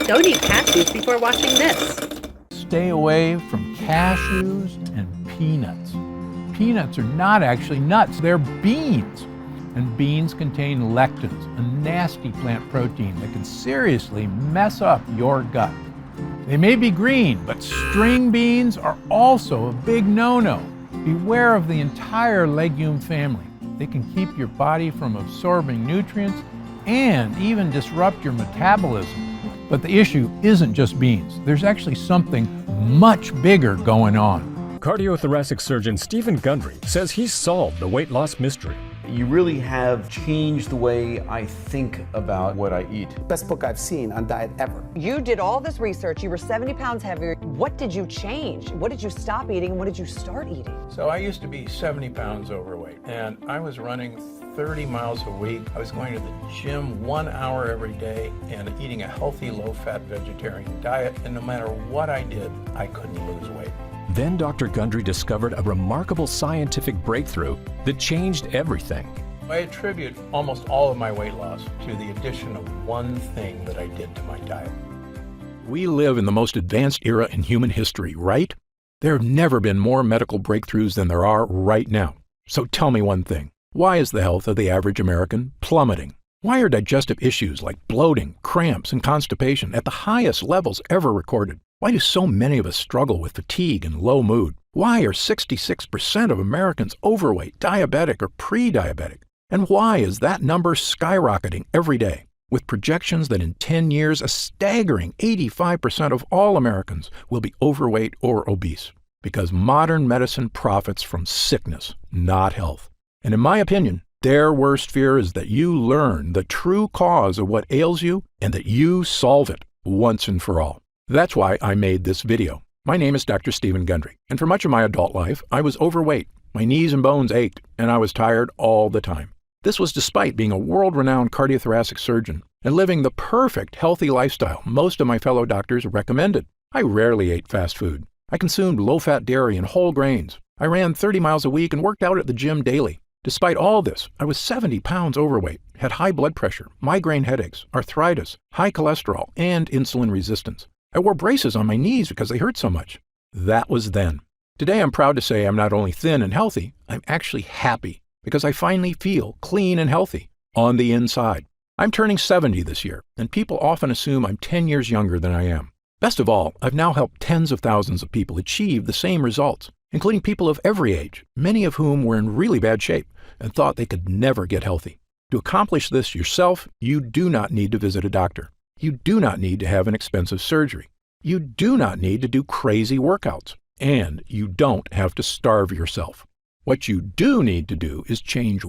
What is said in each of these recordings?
Don't eat cashews before watching this. Stay away from cashews and peanuts. Peanuts are not actually nuts, they're beans. And beans contain lectins, a nasty plant protein that can seriously mess up your gut. They may be green, but string beans are also a big no-no. Beware of the entire legume family. They can keep your body from absorbing nutrients and even disrupt your metabolism. But the issue isn't just beans. There's actually something much bigger going on. Cardiothoracic surgeon Stephen Gundry says he's solved the weight loss mystery. You really have changed the way I think about what I eat. Best book I've seen on diet ever. You did all this research, you were 70 pounds heavier. What did you change? What did you stop eating and what did you start eating? So I used to be 70 pounds overweight, and I was running 30 miles a week. I was going to the gym 1 hour every day and eating a healthy, low-fat vegetarian diet, and no matter what I did, I couldn't lose weight. Then Dr. Gundry discovered a remarkable scientific breakthrough that changed everything. I attribute almost all of my weight loss to the addition of one thing that I did to my diet. We live in the most advanced era in human history, right? There have never been more medical breakthroughs than there are right now. So tell me one thing. Why is the health of the average American plummeting? Why are digestive issues like bloating, cramps, and constipation at the highest levels ever recorded? Why do so many of us struggle with fatigue and low mood? Why are 66% of Americans overweight, diabetic, or pre-diabetic? And why is that number skyrocketing every day? With projections that in 10 years, a staggering 85% of all Americans will be overweight or obese. Because modern medicine profits from sickness, not health. And in my opinion, their worst fear is that you learn the true cause of what ails you and that you solve it once and for all. That's why I made this video. My name is Dr. Stephen Gundry, and for much of my adult life, I was overweight. My knees and bones ached, and I was tired all the time. This was despite being a world-renowned cardiothoracic surgeon and living the perfect healthy lifestyle most of my fellow doctors recommended. I rarely ate fast food. I consumed low-fat dairy and whole grains. I ran 30 miles a week and worked out at the gym daily. Despite all this, I was 70 pounds overweight, had high blood pressure, migraine headaches, arthritis, high cholesterol, and insulin resistance. I wore braces on my knees because they hurt so much. That was then. Today I'm proud to say I'm not only thin and healthy, I'm actually happy because I finally feel clean and healthy on the inside. I'm turning 70 this year, and people often assume I'm 10 years younger than I am. Best of all, I've now helped tens of thousands of people achieve the same results, including people of every age, many of whom were in really bad shape and thought they could never get healthy. To accomplish this yourself, you do not need to visit a doctor. You do not need to have an expensive surgery. You do not need to do crazy workouts. And you don't have to starve yourself. What you do need to do is change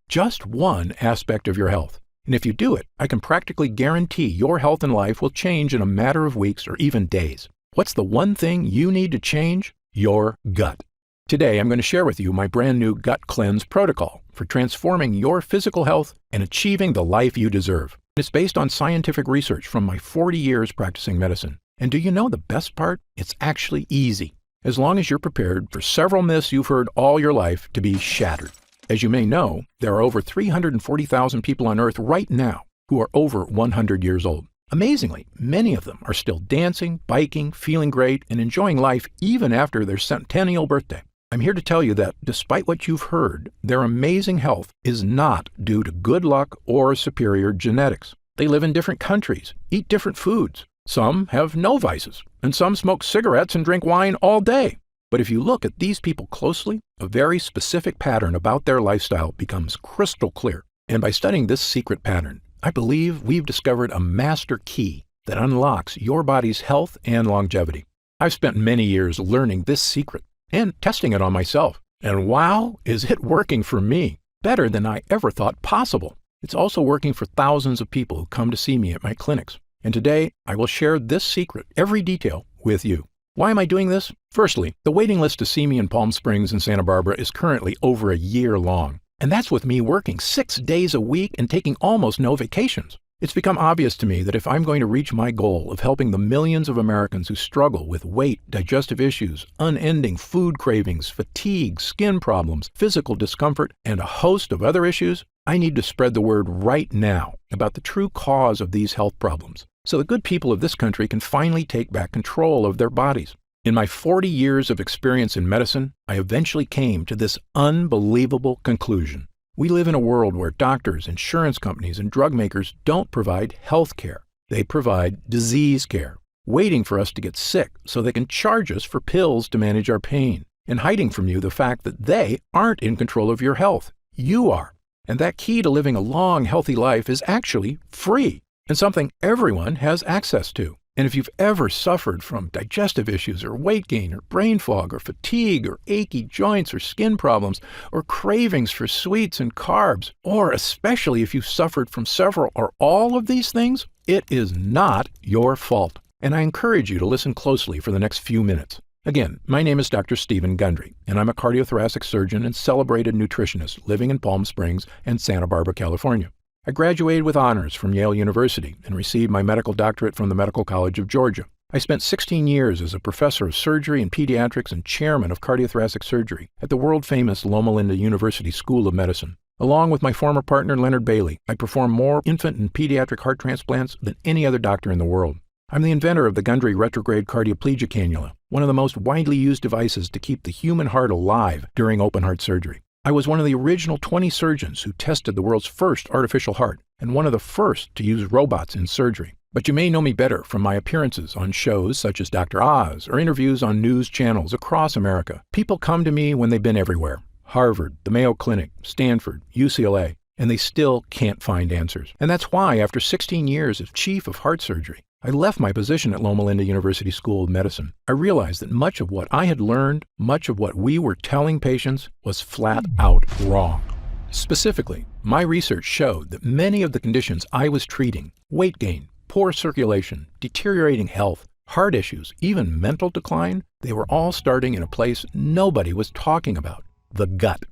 just one aspect of your health. And if you do it, I can practically guarantee your health and life will change in a matter of weeks or even days. What's the one thing you need to change? Your gut. Today, I'm going to share with you my brand new gut cleanse protocol for transforming your physical health and achieving the life you deserve. It's based on scientific research from my 40 years practicing medicine. And do you know the best part? It's actually easy, as long as you're prepared for several myths you've heard all your life to be shattered. As you may know, there are over 340,000 people on Earth right now who are over 100 years old. Amazingly, many of them are still dancing, biking, feeling great, and enjoying life even after their centennial birthday. I'm here to tell you that, despite what you've heard, their amazing health is not due to good luck or superior genetics. They live in different countries, eat different foods. Some have no vices, and some smoke cigarettes and drink wine all day. But if you look at these people closely, a very specific pattern about their lifestyle becomes crystal clear. And by studying this secret pattern, I believe we've discovered a master key that unlocks your body's health and longevity. I've spent many years learning this secret and testing it on myself. And wow, is it working for me? Better than I ever thought possible. It's also working for thousands of people who come to see me at my clinics. And today, I will share this secret, every detail, with you. Why am I doing this? Firstly, the waiting list to see me in Palm Springs and Santa Barbara is currently over a year long. And that's with me working 6 days a week and taking almost no vacations. It's become obvious to me that if I'm going to reach my goal of helping the millions of Americans who struggle with weight, digestive issues, unending food cravings, fatigue, skin problems, physical discomfort, and a host of other issues, I need to spread the word right now about the true cause of these health problems. so the good people of this country can finally take back control of their bodies. In my 40 years of experience in medicine, I eventually came to this unbelievable conclusion. We live in a world where doctors, insurance companies, and drug makers don't provide health care. They provide disease care, waiting for us to get sick so they can charge us for pills to manage our pain, and hiding from you the fact that they aren't in control of your health. You are. And that key to living a long, healthy life is actually free and something everyone has access to. And if you've ever suffered from digestive issues or weight gain or brain fog or fatigue or achy joints or skin problems or cravings for sweets and carbs, or especially if you've suffered from several or all of these things, it is not your fault. And I encourage you to listen closely for the next few minutes. Again, my name is Dr. Stephen Gundry, and I'm a cardiothoracic surgeon and celebrated nutritionist living in Palm Springs and Santa Barbara, California. I graduated with honors from Yale University and received my medical doctorate from the Medical College of Georgia. I spent 16 years as a professor of surgery and pediatrics and chairman of cardiothoracic surgery at the world-famous Loma Linda University School of Medicine. Along with my former partner, Leonard Bailey, I performed more infant and pediatric heart transplants than any other doctor in the world. I'm the inventor of the Gundry retrograde cardioplegia cannula, one of the most widely used devices to keep the human heart alive during open heart surgery. I was one of the original 20 surgeons who tested the world's first artificial heart, and one of the first to use robots in surgery. But you may know me better from my appearances on shows such as Dr. Oz or interviews on news channels across America. People come to me when they've been everywhere: Harvard, the Mayo Clinic, Stanford, UCLA, and they still can't find answers. And that's why, after 16 years as chief of heart surgery, I left my position at Loma Linda University School of Medicine. I realized that much of what I had learned, much of what we were telling patients, was flat out wrong. Specifically, my research showed that many of the conditions I was treating, weight gain, poor circulation, deteriorating health, heart issues, even mental decline, they were all starting in a place nobody was talking about: the gut.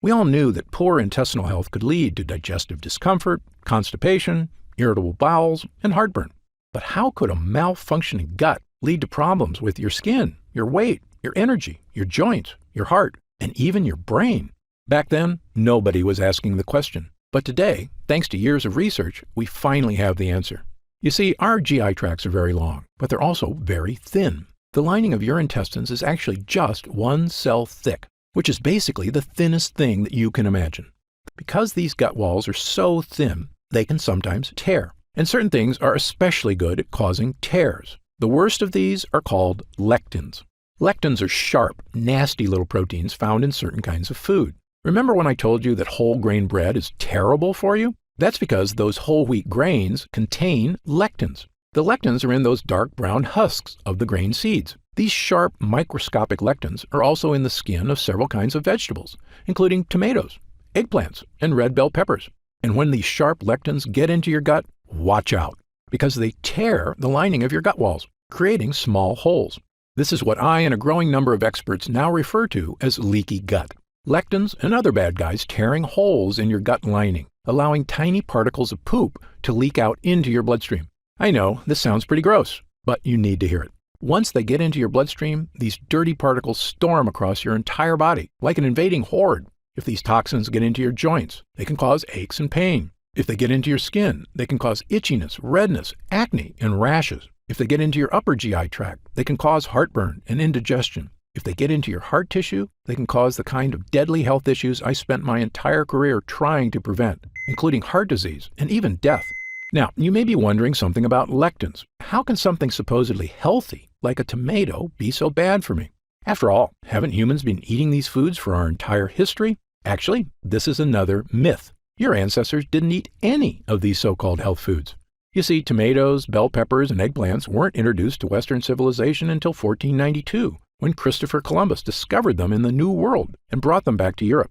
We all knew that poor intestinal health could lead to digestive discomfort, constipation, irritable bowels, and heartburn. But how could a malfunctioning gut lead to problems with your skin, your weight, your energy, your joints, your heart, and even your brain? Back then, nobody was asking the question. But today, thanks to years of research, we finally have the answer. You see, our GI tracts are very long, but they're also very thin. The lining of your intestines is actually just one cell thick, which is basically the thinnest thing that you can imagine. Because these gut walls are so thin, they can sometimes tear. And certain things are especially good at causing tears. The worst of these are called lectins. Lectins are sharp, nasty little proteins found in certain kinds of food. Remember when I told you that whole grain bread is terrible for you? That's because those whole wheat grains contain lectins. The lectins are in those dark brown husks of the grain seeds. These sharp, microscopic lectins are also in the skin of several kinds of vegetables, including tomatoes, eggplants, and red bell peppers. And when these sharp lectins get into your gut, watch out, because they tear the lining of your gut walls, creating small holes. This is what I and a growing number of experts now refer to as leaky gut. Lectins and other bad guys tearing holes in your gut lining, allowing tiny particles of poop to leak out into your bloodstream. I know, this sounds pretty gross, but you need to hear it. Once they get into your bloodstream, these dirty particles storm across your entire body, like an invading horde. If these toxins get into your joints, they can cause aches and pain. If they get into your skin, they can cause itchiness, redness, acne, and rashes. If they get into your upper GI tract, they can cause heartburn and indigestion. If they get into your heart tissue, they can cause the kind of deadly health issues I spent my entire career trying to prevent, including heart disease and even death. Now, you may be wondering something about lectins. How can something supposedly healthy, like a tomato, be so bad for me? After all, haven't humans been eating these foods for our entire history? Actually, this is another myth. Your ancestors didn't eat any of these so-called health foods. You see, tomatoes, bell peppers, and eggplants weren't introduced to Western civilization until 1492, when Christopher Columbus discovered them in the New World and brought them back to Europe.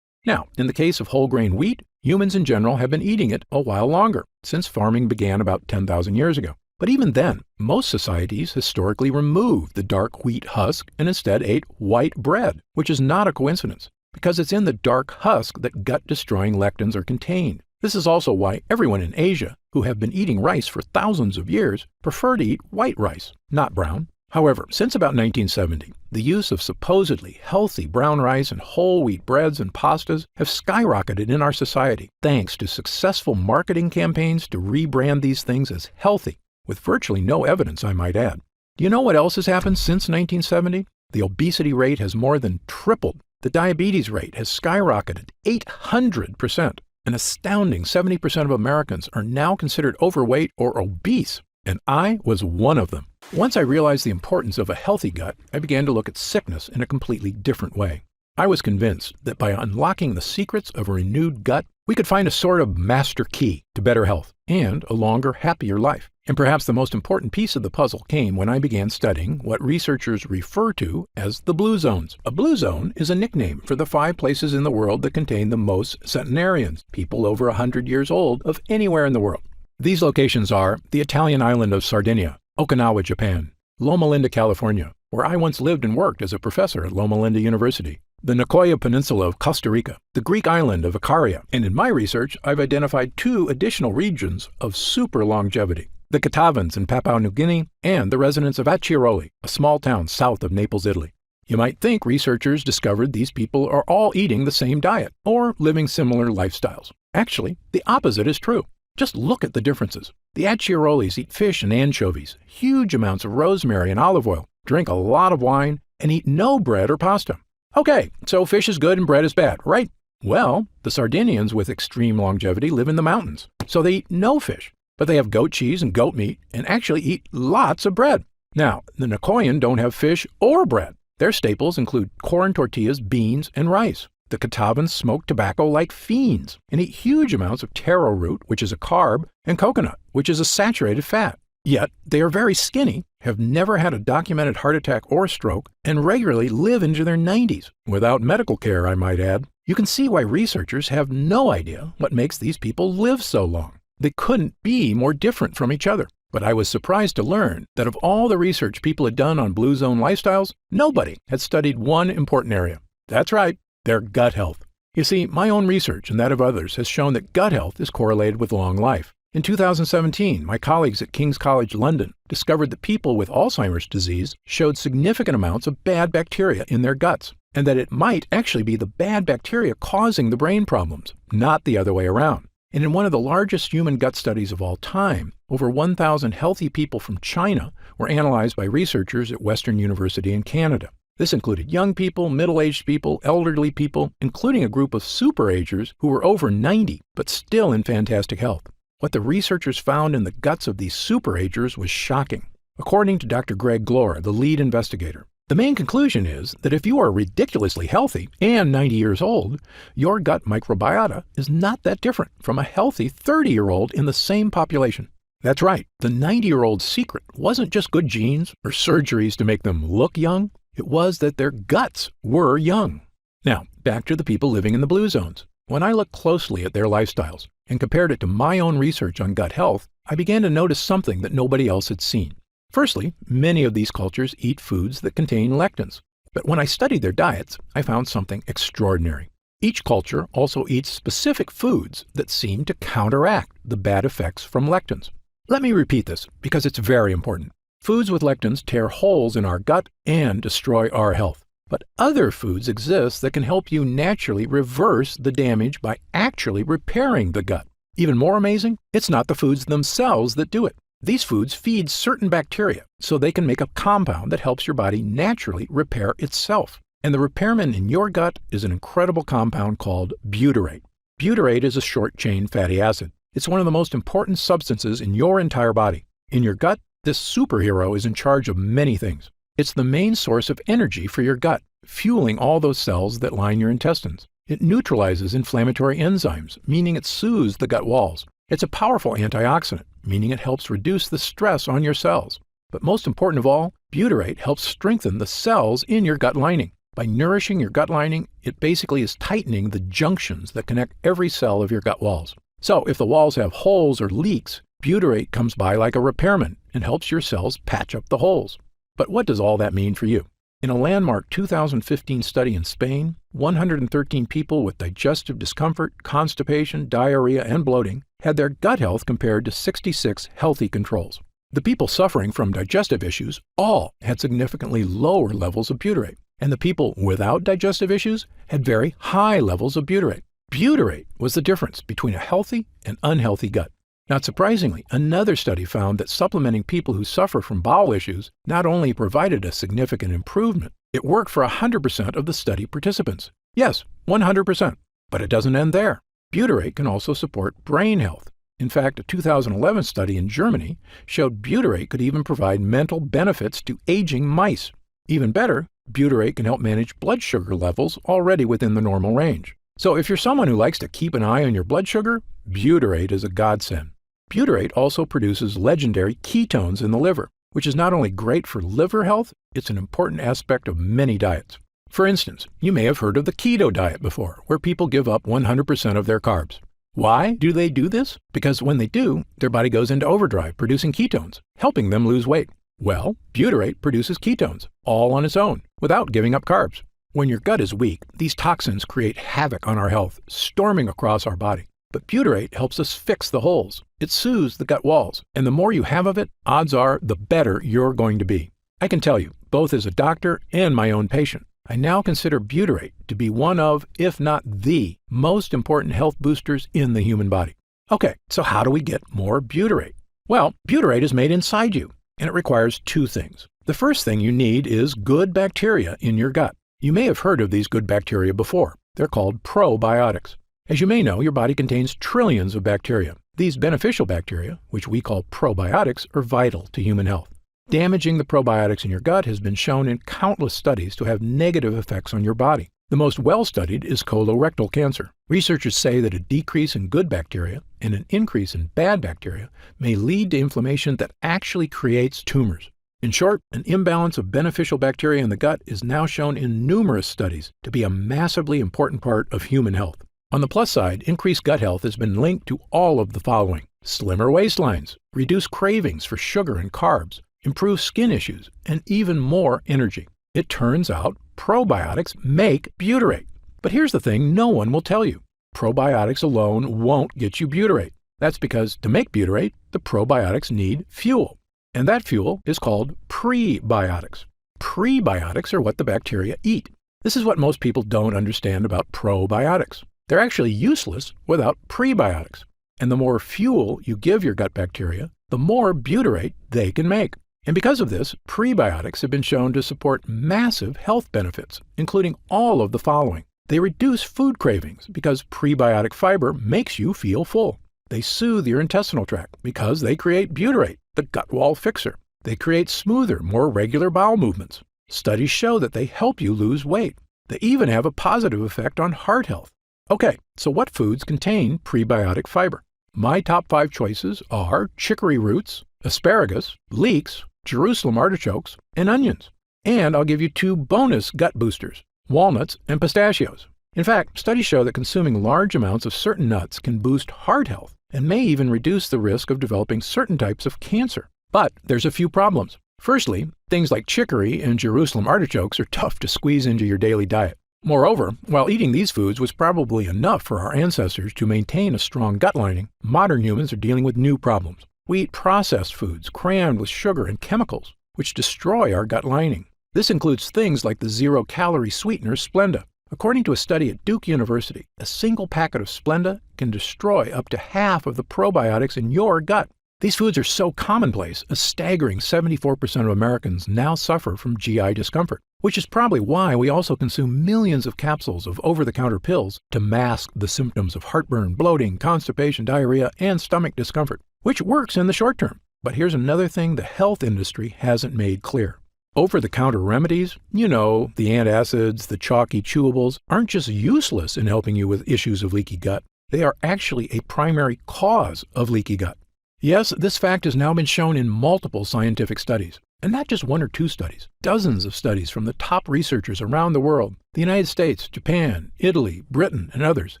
Now, in the case of whole grain wheat, humans in general have been eating it a while longer, since farming began about 10,000 years ago. But even then, most societies historically removed the dark wheat husk and instead ate white bread, which is not a coincidence, because it's in the dark husk that gut-destroying lectins are contained. This is also why everyone in Asia, who have been eating rice for thousands of years, prefer to eat white rice, not brown. However, since about 1970, the use of supposedly healthy brown rice and whole wheat breads and pastas have skyrocketed in our society, thanks to successful marketing campaigns to rebrand these things as healthy, with virtually no evidence, I might add. Do you know what else has happened since 1970? The obesity rate has more than tripled. The diabetes rate has skyrocketed 800%. An astounding 70% of Americans are now considered overweight or obese, and I was one of them. Once I realized the importance of a healthy gut, I began to look at sickness in a completely different way. I was convinced that by unlocking the secrets of a renewed gut, we could find a sort of master key to better health and a longer, happier life. And perhaps the most important piece of the puzzle came when I began studying what researchers refer to as the blue zones. A blue zone is a nickname for the 5 places in the world that contain the most centenarians, people over 100 years old, of anywhere in the world. These locations are the Italian island of Sardinia, Okinawa, Japan, Loma Linda, California, where I once lived and worked as a professor at Loma Linda University, the Nicoya Peninsula of Costa Rica, the Greek island of Icaria, and in my research, I've identified 2 additional regions of super longevity, the Catavans in Papua New Guinea and the residents of Acciaroli, a small town south of Naples, Italy. You might think researchers discovered these people are all eating the same diet or living similar lifestyles. Actually, the opposite is true. Just look at the differences. The Acciarolis eat fish and anchovies, huge amounts of rosemary and olive oil, drink a lot of wine, and eat no bread or pasta. Okay, so fish is good and bread is bad, right? Well, the Sardinians with extreme longevity live in the mountains, so they eat no fish, but they have goat cheese and goat meat and actually eat lots of bread. Now, the Nicoyan don't have fish or bread. Their staples include corn tortillas, beans, and rice. The Catavans smoke tobacco like fiends and eat huge amounts of taro root, which is a carb, and coconut, which is a saturated fat. Yet, they are very skinny, have never had a documented heart attack or stroke, and regularly live into their 90s, without medical care, I might add. You can see why researchers have no idea what makes these people live so long. They couldn't be more different from each other. But I was surprised to learn that of all the research people had done on blue zone lifestyles, nobody had studied one important area. That's right, their gut health. You see, my own research and that of others has shown that gut health is correlated with long life. In 2017, my colleagues at King's College London discovered that people with Alzheimer's disease showed significant amounts of bad bacteria in their guts, and that it might actually be the bad bacteria causing the brain problems, not the other way around. And in one of the largest human gut studies of all time, over 1,000 healthy people from China were analyzed by researchers at Western University in Canada. This included young people, middle-aged people, elderly people, including a group of superagers who were over 90 but still in fantastic health. What the researchers found in the guts of these superagers was shocking. According to Dr. Greg Glore, the lead investigator, the main conclusion is that if you are ridiculously healthy and 90 years old, your gut microbiota is not that different from a healthy 30-year-old in the same population. That's right, the 90-year-old's secret wasn't just good genes or surgeries to make them look young, it was that their guts were young. Now, back to the people living in the blue zones. When I looked closely at their lifestyles and compared it to my own research on gut health, I began to notice something that nobody else had seen. Firstly, many of these cultures eat foods that contain lectins. But when I studied their diets, I found something extraordinary. Each culture also eats specific foods that seem to counteract the bad effects from lectins. Let me repeat this because it's very important. Foods with lectins tear holes in our gut and destroy our health. But other foods exist that can help you naturally reverse the damage by actually repairing the gut. Even more amazing, it's not the foods themselves that do it. These foods feed certain bacteria so they can make a compound that helps your body naturally repair itself. And the repairman in your gut is an incredible compound called butyrate. Butyrate is a short-chain fatty acid. It's one of the most important substances in your entire body. In your gut, this superhero is in charge of many things. It's the main source of energy for your gut, fueling all those cells that line your intestines. It neutralizes inflammatory enzymes, meaning it soothes the gut walls. It's a powerful antioxidant, meaning it helps reduce the stress on your cells. But most important of all, butyrate helps strengthen the cells in your gut lining. By nourishing your gut lining, it basically is tightening the junctions that connect every cell of your gut walls. So if the walls have holes or leaks, butyrate comes by like a repairman and helps your cells patch up the holes. But what does all that mean for you? In a landmark 2015 study in Spain, 113 people with digestive discomfort, constipation, diarrhea, and bloating had their gut health compared to 66 healthy controls. The people suffering from digestive issues all had significantly lower levels of butyrate, and the people without digestive issues had very high levels of butyrate. Butyrate was the difference between a healthy and unhealthy gut. Not surprisingly, another study found that supplementing people who suffer from bowel issues not only provided a significant improvement, it worked for 100% of the study participants. Yes, 100%. But it doesn't end there. Butyrate can also support brain health. In fact, a 2011 study in Germany showed butyrate could even provide mental benefits to aging mice. Even better, butyrate can help manage blood sugar levels already within the normal range. So if you're someone who likes to keep an eye on your blood sugar, butyrate is a godsend. Butyrate also produces legendary ketones in the liver, which is not only great for liver health, it's an important aspect of many diets. For instance, you may have heard of the keto diet before, where people give up 100% of their carbs. Why do they do this? Because when they do, their body goes into overdrive producing ketones, helping them lose weight. Well, butyrate produces ketones, all on its own, without giving up carbs. When your gut is weak, these toxins create havoc on our health, storming across our body. But butyrate helps us fix the holes. It soothes the gut walls, and the more you have of it, odds are the better you're going to be. I can tell you, both as a doctor and my own patient, I now consider butyrate to be one of, if not the, most important health boosters in the human body. Okay, so how do we get more butyrate? Well, butyrate is made inside you, and it requires two things. The first thing you need is good bacteria in your gut. You may have heard of these good bacteria before. They're called probiotics. As you may know, your body contains trillions of bacteria. These beneficial bacteria, which we call probiotics, are vital to human health. Damaging the probiotics in your gut has been shown in countless studies to have negative effects on your body. The most well-studied is colorectal cancer. Researchers say that a decrease in good bacteria and an increase in bad bacteria may lead to inflammation that actually creates tumors. In short, an imbalance of beneficial bacteria in the gut is now shown in numerous studies to be a massively important part of human health. On the plus side, increased gut health has been linked to all of the following: slimmer waistlines, reduced cravings for sugar and carbs, improved skin issues, and even more energy. It turns out probiotics make butyrate. But here's the thing no one will tell you. Probiotics alone won't get you butyrate. That's because to make butyrate, the probiotics need fuel. And that fuel is called prebiotics. Prebiotics are what the bacteria eat. This is what most people don't understand about probiotics. They're actually useless without prebiotics. And the more fuel you give your gut bacteria, the more butyrate they can make. And because of this, prebiotics have been shown to support massive health benefits, including all of the following. They reduce food cravings because prebiotic fiber makes you feel full. They soothe your intestinal tract because they create butyrate, the gut wall fixer. They create smoother, more regular bowel movements. Studies show that they help you lose weight. They even have a positive effect on heart health. Okay, so what foods contain prebiotic fiber? My top 5 choices are chicory roots, asparagus, leeks, Jerusalem artichokes, and onions. And I'll give you 2 bonus gut boosters, walnuts and pistachios. In fact, studies show that consuming large amounts of certain nuts can boost heart health and may even reduce the risk of developing certain types of cancer. But there's a few problems. Firstly, things like chicory and Jerusalem artichokes are tough to squeeze into your daily diet. Moreover, while eating these foods was probably enough for our ancestors to maintain a strong gut lining, modern humans are dealing with new problems. We eat processed foods crammed with sugar and chemicals, which destroy our gut lining. This includes things like the zero-calorie sweetener Splenda. According to a study at Duke University, a single packet of Splenda can destroy up to half of the probiotics in your gut. These foods are so commonplace, a staggering 74% of Americans now suffer from GI discomfort, which is probably why we also consume millions of capsules of over-the-counter pills to mask the symptoms of heartburn, bloating, constipation, diarrhea, and stomach discomfort, which works in the short term. But here's another thing the health industry hasn't made clear. Over-the-counter remedies, the antacids, the chalky chewables, aren't just useless in helping you with issues of leaky gut. They are actually a primary cause of leaky gut. Yes, this fact has now been shown in multiple scientific studies, and not just 1 or 2 studies. Dozens of studies from the top researchers around the world, the United States, Japan, Italy, Britain, and others,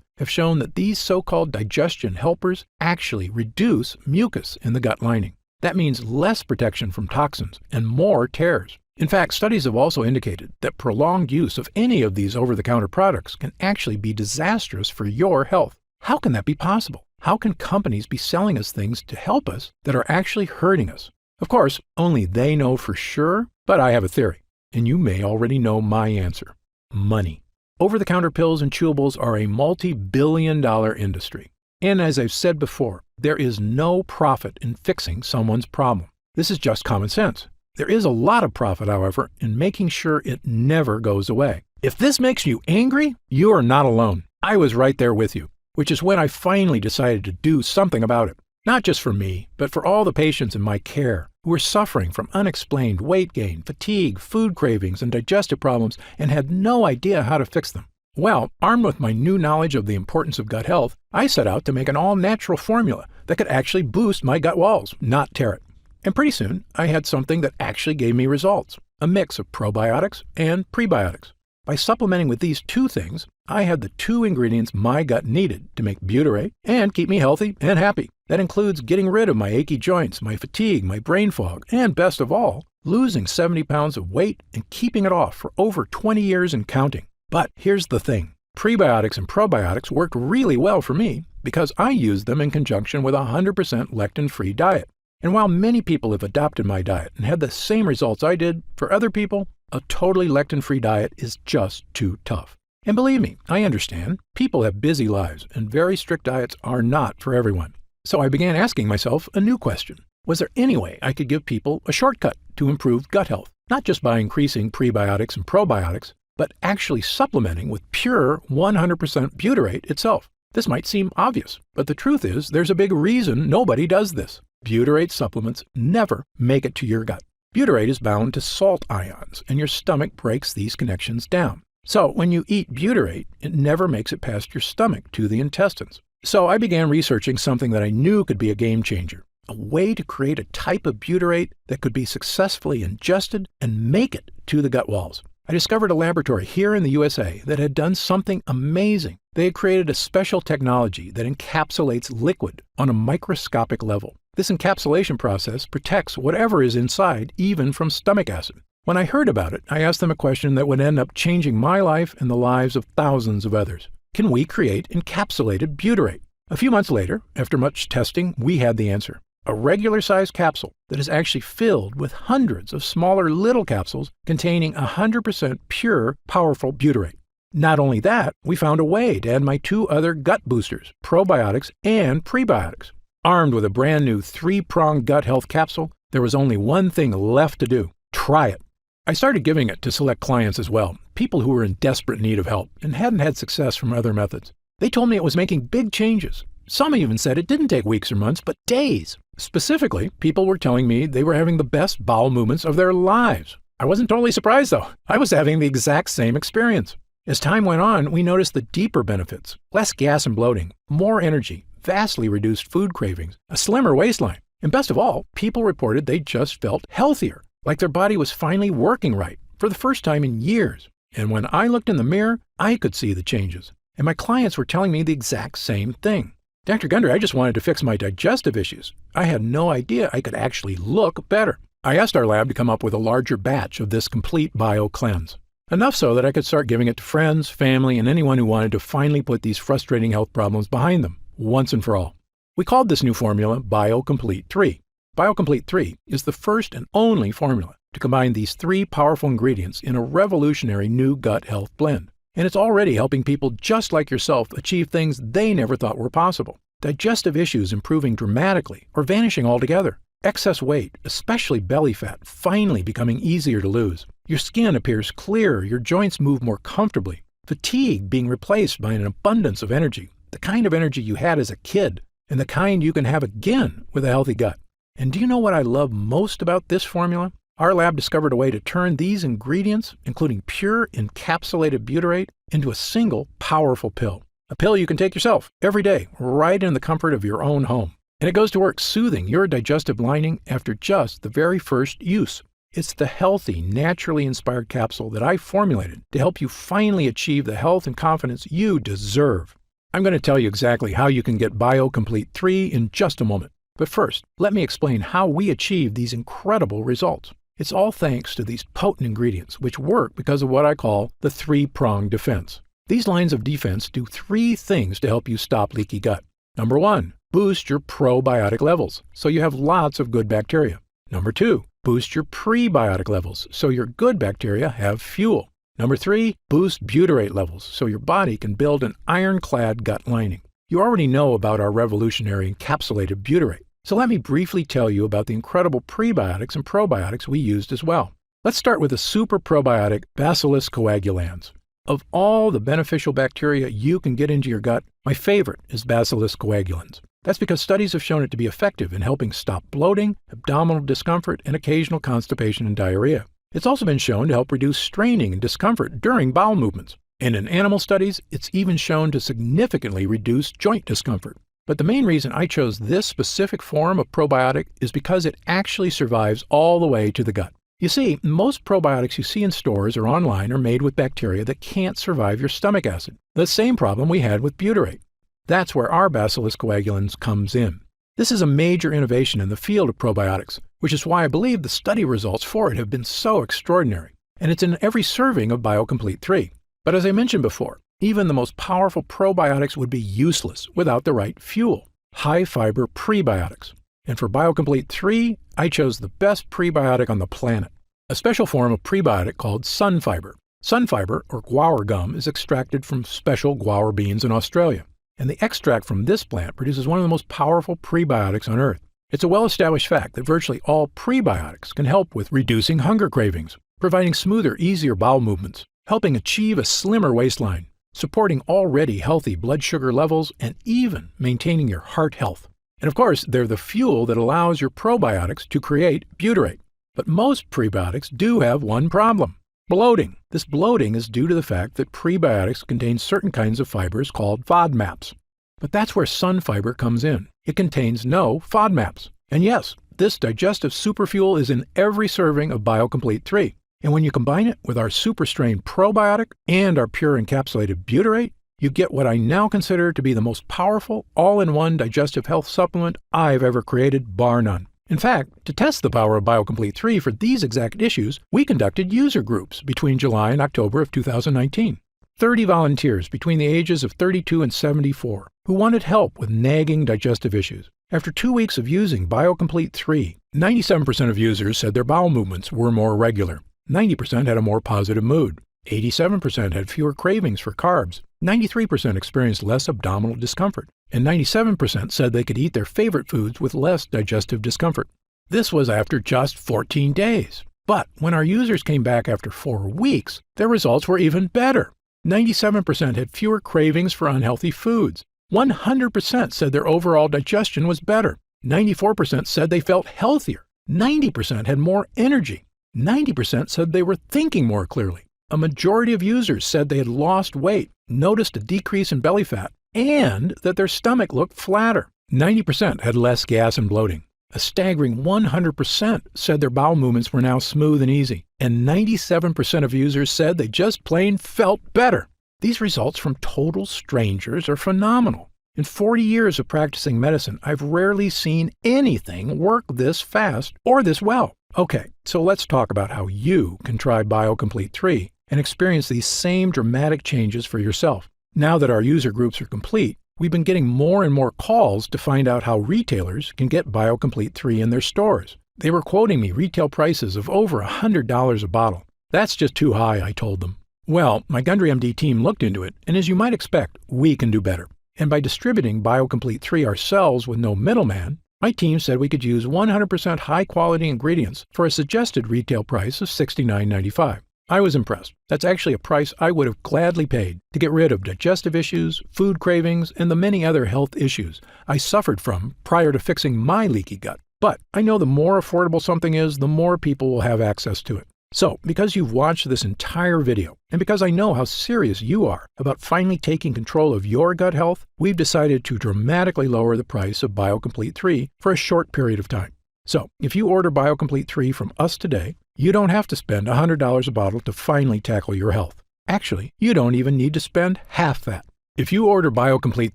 have shown that these so-called digestion helpers actually reduce mucus in the gut lining. That means less protection from toxins and more tears. In fact, studies have also indicated that prolonged use of any of these over-the-counter products can actually be disastrous for your health. How can that be possible? How can companies be selling us things to help us that are actually hurting us? Of course, only they know for sure, but I have a theory, and you may already know my answer. Money. Over-the-counter pills and chewables are a multi-billion-dollar industry. And as I've said before, there is no profit in fixing someone's problem. This is just common sense. There is a lot of profit, however, in making sure it never goes away. If this makes you angry, you are not alone. I was right there with you, which is when I finally decided to do something about it. Not just for me, but for all the patients in my care who were suffering from unexplained weight gain, fatigue, food cravings, and digestive problems and had no idea how to fix them. Well, armed with my new knowledge of the importance of gut health, I set out to make an all-natural formula that could actually boost my gut walls, not tear it. And pretty soon, I had something that actually gave me results, a mix of probiotics and prebiotics. By supplementing with these two things, I had the two ingredients my gut needed to make butyrate and keep me healthy and happy. That includes getting rid of my achy joints, my fatigue, my brain fog, and best of all, losing 70 pounds of weight and keeping it off for over 20 years and counting. But here's the thing. Prebiotics and probiotics worked really well for me because I used them in conjunction with a 100% lectin-free diet. And while many people have adopted my diet and had the same results I did, for other people, a totally lectin-free diet is just too tough. And believe me, I understand. People have busy lives, and very strict diets are not for everyone. So I began asking myself a new question. Was there any way I could give people a shortcut to improve gut health? Not just by increasing prebiotics and probiotics, but actually supplementing with pure 100% butyrate itself. This might seem obvious, but the truth is there's a big reason nobody does this. Butyrate supplements never make it to your gut. Butyrate is bound to salt ions, and your stomach breaks these connections down. So when you eat butyrate, it never makes it past your stomach to the intestines. So I began researching something that I knew could be a game changer, a way to create a type of butyrate that could be successfully ingested and make it to the gut walls. I discovered a laboratory here in the USA that had done something amazing. They had created a special technology that encapsulates liquid on a microscopic level. This encapsulation process protects whatever is inside, even from stomach acid. When I heard about it, I asked them a question that would end up changing my life and the lives of thousands of others. Can we create encapsulated butyrate? A few months later, after much testing, we had the answer. A regular-sized capsule that is actually filled with hundreds of smaller little capsules containing 100% pure, powerful butyrate. Not only that, we found a way to add my two other gut boosters, probiotics and prebiotics. Armed with a brand new 3-pronged gut health capsule, there was only one thing left to do: try it. I started giving it to select clients as well, people who were in desperate need of help and hadn't had success from other methods. They told me it was making big changes. Some even said it didn't take weeks or months, but days. Specifically, people were telling me they were having the best bowel movements of their lives. I wasn't totally surprised, though. I was having the exact same experience. As time went on, we noticed the deeper benefits: less gas and bloating, more energy, vastly reduced food cravings, a slimmer waistline, and best of all, people reported they just felt healthier, like their body was finally working right for the first time in years. And when I looked in the mirror, I could see the changes, and my clients were telling me the exact same thing. Dr. Gundry, I just wanted to fix my digestive issues. I had no idea I could actually look better. I asked our lab to come up with a larger batch of this complete bio cleanse. Enough so that I could start giving it to friends, family, and anyone who wanted to finally put these frustrating health problems behind them, once and for all. We called this new formula BioComplete 3. BioComplete 3 is the first and only formula to combine these 3 powerful ingredients in a revolutionary new gut health blend. And it's already helping people just like yourself achieve things they never thought were possible. Digestive issues improving dramatically or vanishing altogether. Excess weight, especially belly fat, finally becoming easier to lose. Your skin appears clearer, your joints move more comfortably. Fatigue being replaced by an abundance of energy, the kind of energy you had as a kid, and the kind you can have again with a healthy gut. And do you know what I love most about this formula? Our lab discovered a way to turn these ingredients, including pure encapsulated butyrate, into a single powerful pill. A pill you can take yourself every day, right in the comfort of your own home. And it goes to work soothing your digestive lining after just the very first use. It's the healthy, naturally inspired capsule that I formulated to help you finally achieve the health and confidence you deserve. I'm going to tell you exactly how you can get BioComplete 3 in just a moment. But first, let me explain how we achieve these incredible results. It's all thanks to these potent ingredients, which work because of what I call the 3-pronged defense. These lines of defense do 3 things to help you stop leaky gut. Number 1, boost your probiotic levels, so you have lots of good bacteria. Number 2, boost your prebiotic levels, so your good bacteria have fuel. Number 3, boost butyrate levels, so your body can build an ironclad gut lining. You already know about our revolutionary encapsulated butyrate, so let me briefly tell you about the incredible prebiotics and probiotics we used as well. Let's start with the super probiotic Bacillus coagulans. Of all the beneficial bacteria you can get into your gut, my favorite is Bacillus coagulans. That's because studies have shown it to be effective in helping stop bloating, abdominal discomfort, and occasional constipation and diarrhea. It's also been shown to help reduce straining and discomfort during bowel movements. And in animal studies, it's even shown to significantly reduce joint discomfort. But the main reason I chose this specific form of probiotic is because it actually survives all the way to the gut. You see, most probiotics you see in stores or online are made with bacteria that can't survive your stomach acid, the same problem we had with butyrate. That's where our Bacillus coagulans comes in. This is a major innovation in the field of probiotics, which is why I believe the study results for it have been so extraordinary. And it's in every serving of BioComplete 3. But as I mentioned before, even the most powerful probiotics would be useless without the right fuel, high-fiber prebiotics. And for BioComplete 3, I chose the best prebiotic on the planet, a special form of prebiotic called sunfiber. Sunfiber, or guar gum, is extracted from special guar beans in Australia. And the extract from this plant produces one of the most powerful prebiotics on Earth. It's a well-established fact that virtually all prebiotics can help with reducing hunger cravings, providing smoother, easier bowel movements, helping achieve a slimmer waistline, supporting already healthy blood sugar levels, and even maintaining your heart health. And of course, they're the fuel that allows your probiotics to create butyrate. But most prebiotics do have one problem: bloating. This bloating is due to the fact that prebiotics contain certain kinds of fibers called FODMAPs. But that's where sunfiber comes in. It contains no FODMAPs. And yes, this digestive superfuel is in every serving of BioComplete 3. And when you combine it with our super strain probiotic and our pure encapsulated butyrate, you get what I now consider to be the most powerful all-in-one digestive health supplement I've ever created, bar none. In fact, to test the power of BioComplete 3 for these exact issues, we conducted user groups between July and October of 2019. 30 volunteers between the ages of 32 and 74 who wanted help with nagging digestive issues. After 2 weeks of using BioComplete 3, 97% of users said their bowel movements were more regular. 90% had a more positive mood. 87% had fewer cravings for carbs. 93% experienced less abdominal discomfort. And 97% said they could eat their favorite foods with less digestive discomfort. This was after just 14 days. But when our users came back after 4 weeks, their results were even better. 97% had fewer cravings for unhealthy foods. 100% said their overall digestion was better. 94% said they felt healthier. 90% had more energy. 90% said they were thinking more clearly. A majority of users said they had lost weight, noticed a decrease in belly fat, and that their stomach looked flatter. 90% had less gas and bloating. A staggering 100% said their bowel movements were now smooth and easy. And 97% of users said they just plain felt better. These results from total strangers are phenomenal. In 40 years of practicing medicine, I've rarely seen anything work this fast or this well. Okay, so let's talk about how you can try BioComplete 3 and experience these same dramatic changes for yourself. Now that our user groups are complete, we've been getting more and more calls to find out how retailers can get BioComplete 3 in their stores. They were quoting me retail prices of over $100 a bottle. That's just too high, I told them. Well, my Gundry MD team looked into it, and as you might expect, we can do better. And by distributing BioComplete 3 ourselves with no middleman, my team said we could use 100% high-quality ingredients for a suggested retail price of $69.95. I was impressed. That's actually a price I would have gladly paid to get rid of digestive issues, food cravings, and the many other health issues I suffered from prior to fixing my leaky gut. But I know the more affordable something is, the more people will have access to it. So, because you've watched this entire video, and because I know how serious you are about finally taking control of your gut health, we've decided to dramatically lower the price of BioComplete 3 for a short period of time. So, if you order BioComplete 3 from us today, you don't have to spend $100 a bottle to finally tackle your health. Actually, you don't even need to spend half that. If you order BioComplete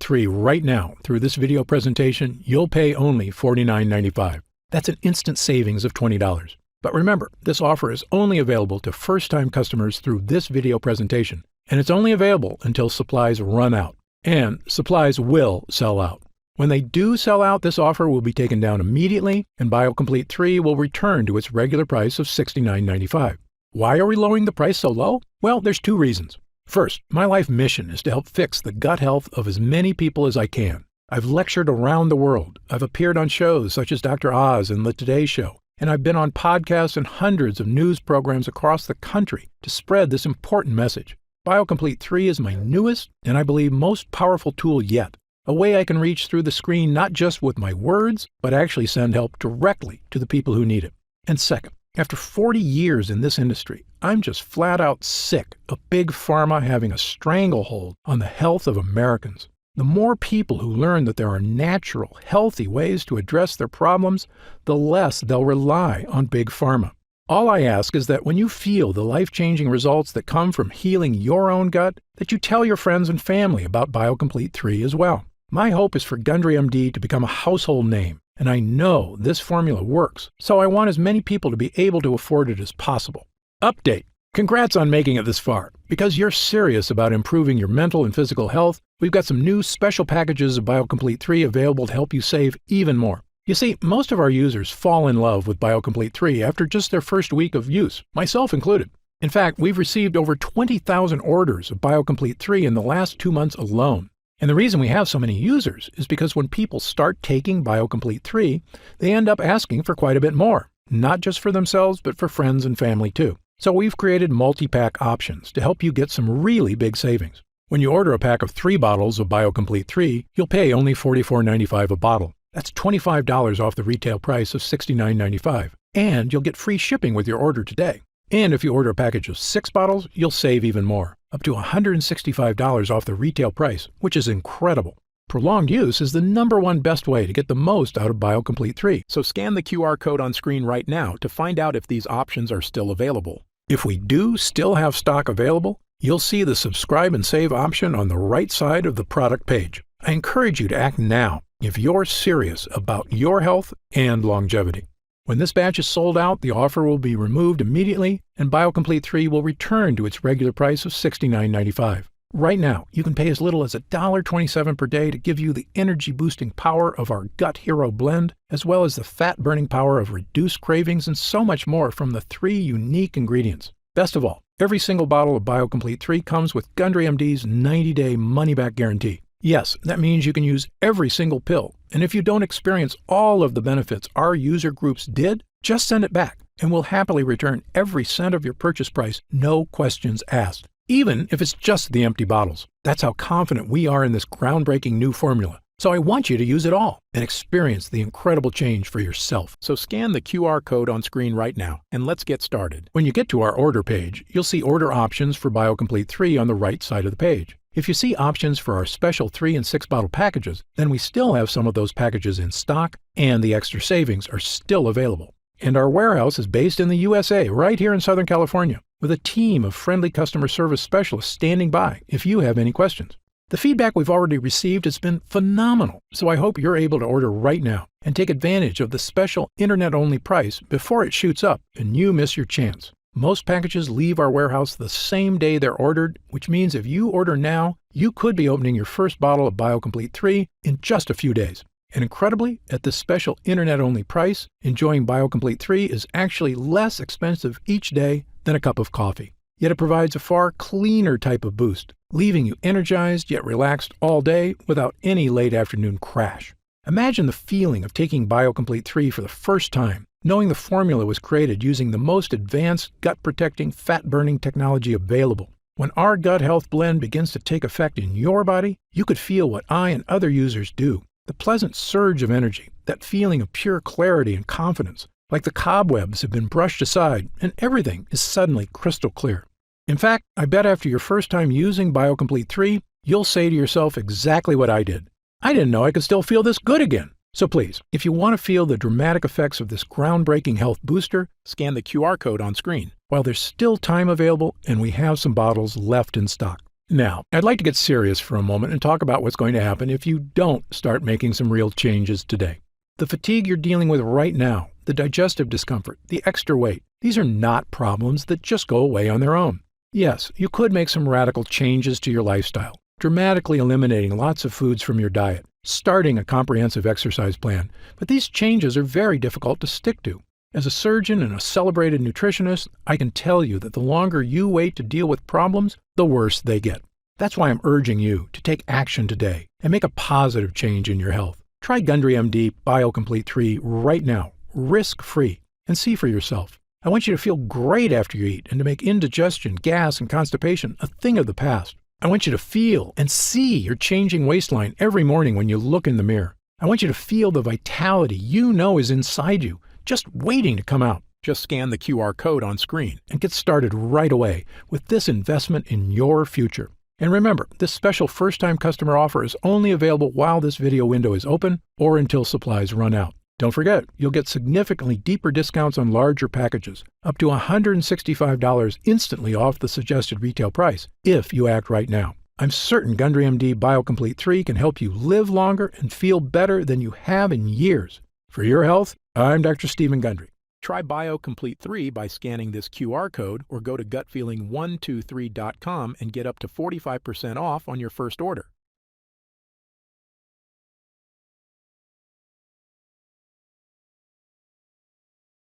3 right now through this video presentation, you'll pay only $49.95. That's an instant savings of $20. But remember, this offer is only available to first-time customers through this video presentation, and it's only available until supplies run out. And supplies will sell out. When they do sell out, this offer will be taken down immediately, and BioComplete 3 will return to its regular price of $69.95. Why are we lowering the price so low? Well, there's two reasons. First, my life mission is to help fix the gut health of as many people as I can. I've lectured around the world. I've appeared on shows such as Dr. Oz and The Today Show, and I've been on podcasts and hundreds of news programs across the country to spread this important message. BioComplete 3 is my newest and I believe most powerful tool yet, a way I can reach through the screen not just with my words, but actually send help directly to the people who need it. And second, after 40 years in this industry, I'm just flat out sick of big pharma having a stranglehold on the health of Americans. The more people who learn that there are natural, healthy ways to address their problems, the less they'll rely on big pharma. All I ask is that when you feel the life-changing results that come from healing your own gut, that you tell your friends and family about BioComplete 3 as well. My hope is for Gundry MD to become a household name, and I know this formula works, so I want as many people to be able to afford it as possible. Update. Congrats on making it this far. Because you're serious about improving your mental and physical health, we've got some new special packages of BioComplete 3 available to help you save even more. You see, most of our users fall in love with BioComplete 3 after just their first week of use, myself included. In fact, we've received over 20,000 orders of BioComplete 3 in the last 2 months alone. And the reason we have so many users is because when people start taking BioComplete 3, they end up asking for quite a bit more, not just for themselves, but for friends and family too. So we've created multi-pack options to help you get some really big savings. When you order a pack of 3 bottles of BioComplete 3, you'll pay only $44.95 a bottle. That's $25 off the retail price of $69.95. And you'll get free shipping with your order today. And if you order a package of 6 bottles, you'll save even more, up to $165 off the retail price, which is incredible. Prolonged use is the #1 best way to get the most out of BioComplete 3, so scan the QR code on screen right now to find out if these options are still available. If we do still have stock available, you'll see the subscribe and save option on the right side of the product page. I encourage you to act now if you're serious about your health and longevity. When this batch is sold out, the offer will be removed immediately, and BioComplete 3 will return to its regular price of $69.95. Right now, you can pay as little as $1.27 per day to give you the energy-boosting power of our Gut Hero blend, as well as the fat-burning power of reduced cravings and so much more from the 3 unique ingredients. Best of all, every single bottle of BioComplete 3 comes with Gundry MD's 90-day money-back guarantee. Yes, that means you can use every single pill, and if you don't experience all of the benefits our user groups did, just send it back, and we'll happily return every cent of your purchase price, no questions asked. Even if it's just the empty bottles. That's how confident we are in this groundbreaking new formula. So I want you to use it all and experience the incredible change for yourself. So scan the QR code on screen right now and let's get started. When you get to our order page, you'll see order options for BioComplete 3 on the right side of the page. If you see options for our special 3 and 6 bottle packages, then we still have some of those packages in stock and the extra savings are still available. And our warehouse is based in the USA, right here in Southern California, with a team of friendly customer service specialists standing by if you have any questions. The feedback we've already received has been phenomenal, so I hope you're able to order right now and take advantage of the special internet-only price before it shoots up and you miss your chance. Most packages leave our warehouse the same day they're ordered, which means if you order now, you could be opening your first bottle of BioComplete 3 in just a few days. And incredibly, at this special internet-only price, enjoying BioComplete 3 is actually less expensive each day than a cup of coffee. Yet it provides a far cleaner type of boost, leaving you energized yet relaxed all day without any late afternoon crash. Imagine the feeling of taking BioComplete 3 for the first time, knowing the formula was created using the most advanced gut-protecting, fat-burning technology available. When our gut health blend begins to take effect in your body, you could feel what I and other users do. The pleasant surge of energy, that feeling of pure clarity and confidence, like the cobwebs have been brushed aside and everything is suddenly crystal clear. In fact, I bet after your first time using BioComplete 3, you'll say to yourself exactly what I did. I didn't know I could still feel this good again. So please, if you want to feel the dramatic effects of this groundbreaking health booster, scan the QR code on screen while there's still time available and we have some bottles left in stock. Now, I'd like to get serious for a moment and talk about what's going to happen if you don't start making some real changes today. The fatigue you're dealing with right now, the digestive discomfort, the extra weight, these are not problems that just go away on their own. Yes, you could make some radical changes to your lifestyle, dramatically eliminating lots of foods from your diet, starting a comprehensive exercise plan, but these changes are very difficult to stick to. As a surgeon and a celebrated nutritionist, I can tell you that the longer you wait to deal with problems, the worse they get. That's why I'm urging you to take action today and make a positive change in your health. Try Gundry MD BioComplete 3 right now, risk-free, and see for yourself. I want you to feel great after you eat and to make indigestion, gas, and constipation a thing of the past. I want you to feel and see your changing waistline every morning when you look in the mirror. I want you to feel the vitality you know is inside you, just waiting to come out. Just scan the QR code on screen and get started right away with this investment in your future. And remember, this special first-time customer offer is only available while this video window is open or until supplies run out. Don't forget, you'll get significantly deeper discounts on larger packages, up to $165 instantly off the suggested retail price, if you act right now. I'm certain Gundry MD BioComplete 3 can help you live longer and feel better than you have in years. For your health, I'm Dr. Stephen Gundry. Try BioComplete 3 by scanning this QR code or go to gutfeeling123.com and get up to 45% off on your first order.